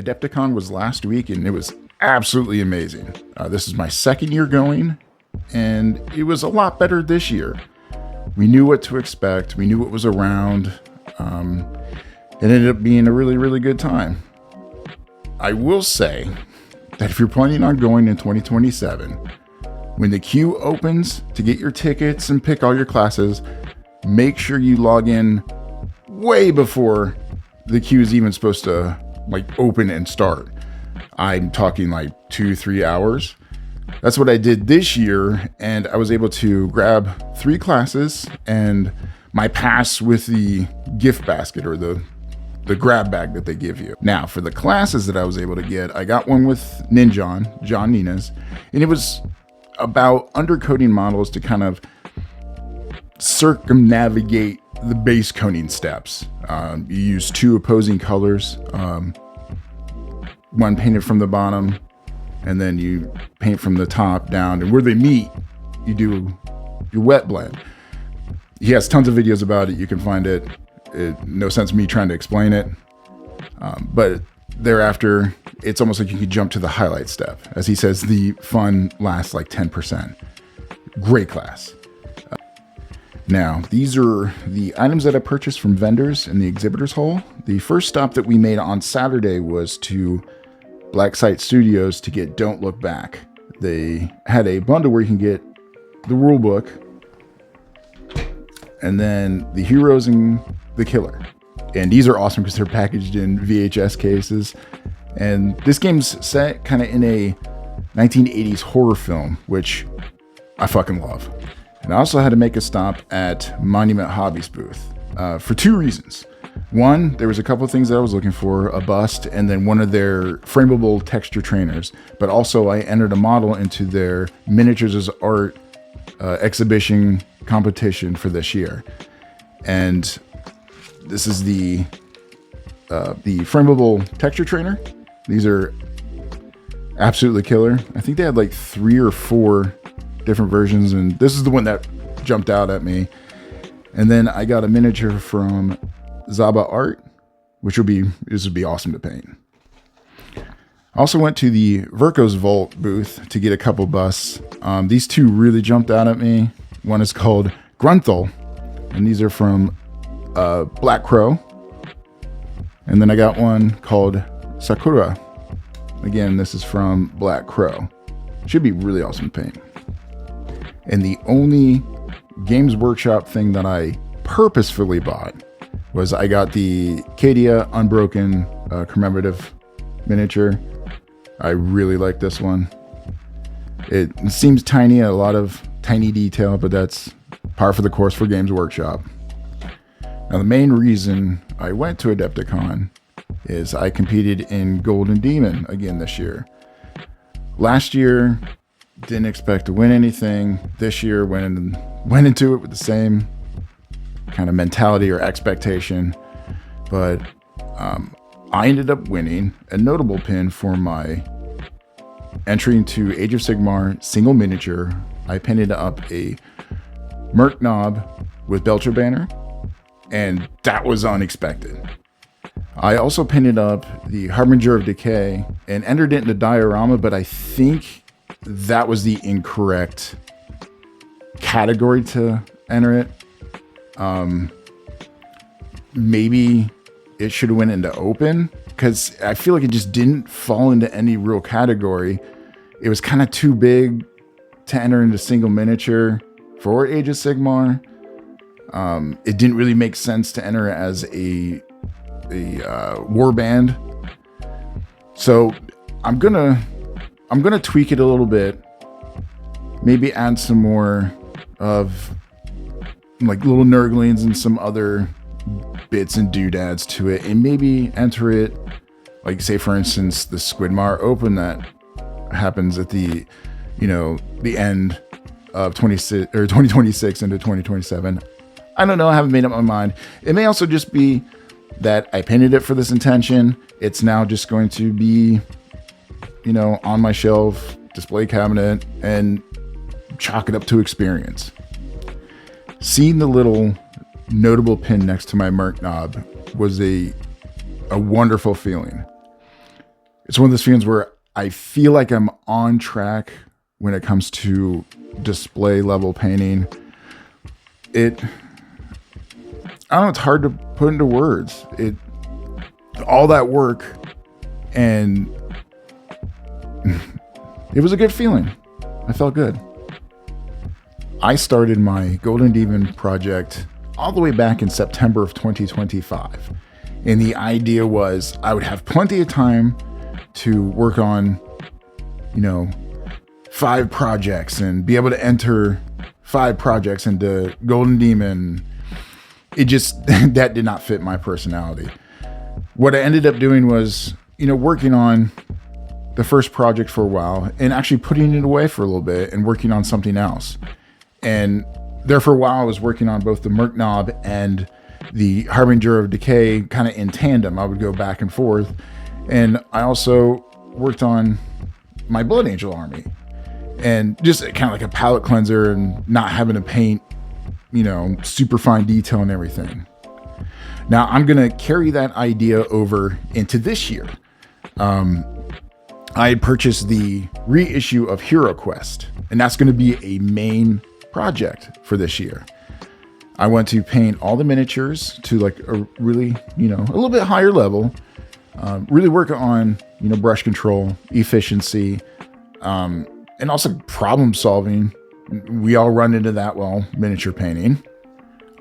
Adepticon was last week and it was absolutely amazing. This is my second year going and it was a lot better this year. We knew what to expect. We knew what was around. It ended up being a really, really good time. I will say that if you're planning on going in 2027, when the queue opens to get your tickets and pick all your classes, make sure you log in way before the queue is even supposed to open and start. I'm talking 2-3 hours. That's what I did this year, and I was able to grab 3 classes and my pass with the gift basket or the grab bag that they give you. Now, for the classes that I was able to get, I got one with John Nines, and it was about undercoating models to kind of circumnavigate the base coating steps. You use 2 opposing colors, one painted from the bottom, and then you paint from the top down, and where they meet, you do your wet blend. He has tons of videos about it. You can find it. No sense me trying to explain it. But thereafter, it's almost like you could jump to the highlight step. As he says, the fun lasts 10%. Great class. Now, these are the items that I purchased from vendors in the exhibitors hall. The first stop that we made on Saturday was to Black Site Studios to get Don't Look Back. They had a bundle where you can get the rule book and then the heroes and the killer. And these are awesome because they're packaged in VHS cases. And this game's set kind of in a 1980s horror film, which I fucking love. And I also had to make a stop at Monument Hobbies booth for 2 reasons. One, there was a couple of things that I was looking for, a bust, and then one of their frameable texture trainers. But also I entered a model into their miniatures as art exhibition competition for this year. And this is the frameable texture trainer. These are absolutely killer. I think they had 3 or 4 different versions, and this is the one that jumped out at me. And then I got a miniature from Zaba Art, this would be awesome to paint. I also went to the Verco's Vault booth to get a couple busts. These 2 really jumped out at me. One is called Grunthal, and these are from Black Crow. And then I got one called Sakura. Again, this is from Black Crow. Should be really awesome to paint. And the only Games Workshop thing that I purposefully bought was I got the Cadia Unbroken commemorative miniature. I really like this one. It seems tiny, a lot of tiny detail, but that's par for the course for Games Workshop. Now, the main reason I went to Adepticon is I competed in Golden Demon again this year. Last year, didn't expect to win anything. This year, went into it with the same kind of mentality or expectation, but I ended up winning a notable pin for my entry into Age of Sigmar single miniature. I pinned up a Merc Knob with Belcher banner, and that was unexpected. I also pinned up the Harbinger of Decay and entered it into diorama, but I think that was the incorrect category to enter it. Maybe it should have went into open, because I feel like it just didn't fall into any real category. It was kind of too big to enter into single miniature for Age of Sigmar. It didn't really make sense to enter as a warband. So I'm gonna tweak it a little bit. Maybe add some more of little nurglings and some other bits and doodads to it, and maybe enter it say for instance the Squidmar Open that happens at the end of 2026 into 2027. I don't know. I haven't made up my mind. It may also just be that I painted it for this intention. It's now just going to be, on my shelf, display cabinet, and chalk it up to experience. Seeing the little notable pin next to my Merc Knob was a wonderful feeling. it's one of those feelings where I feel like I'm on track when it comes to display level painting. I don't know, it's hard to put into words. All that work, and it was a good feeling. I felt good. I started my Golden Demon project all the way back in September of 2025. And the idea was I would have plenty of time to work on, 5 projects and be able to enter 5 projects into Golden Demon. It just, that did not fit my personality. What I ended up doing was, working on the first project for a while and actually putting it away for a little bit and working on something else. And there for a while, I was working on both the Merc Knob and the Harbinger of Decay kind of in tandem. I would go back and forth. And I also worked on my Blood Angel army, and just kind of like a palette cleanser and not having to paint, super fine detail and everything. Now I'm going to carry that idea over into this year. I purchased the reissue of Hero Quest, and that's going to be a main project for this year. I want to paint all the miniatures to like a really, a little bit higher level, really work on, brush control, efficiency, and also problem solving. We all run into that while miniature painting.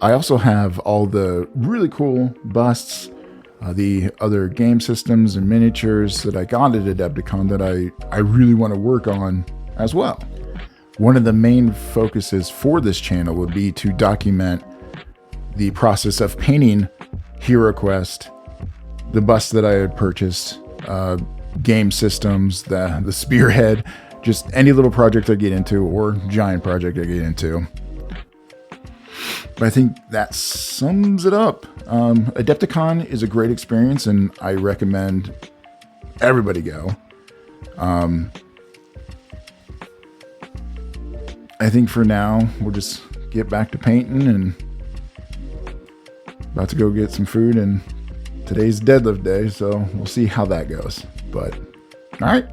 I also have all the really cool busts, the other game systems and miniatures that I got at Adepticon that I really want to work on as well. One of the main focuses for this channel would be to document the process of painting Hero Quest, the bust that I had purchased, game systems, the spearhead, just any little project I get into or giant project I get into. But I think that sums it up. Adepticon is a great experience, and I recommend everybody go. I think for now, we'll just get back to painting, and about to go get some food, and today's deadlift day, so we'll see how that goes. But all right.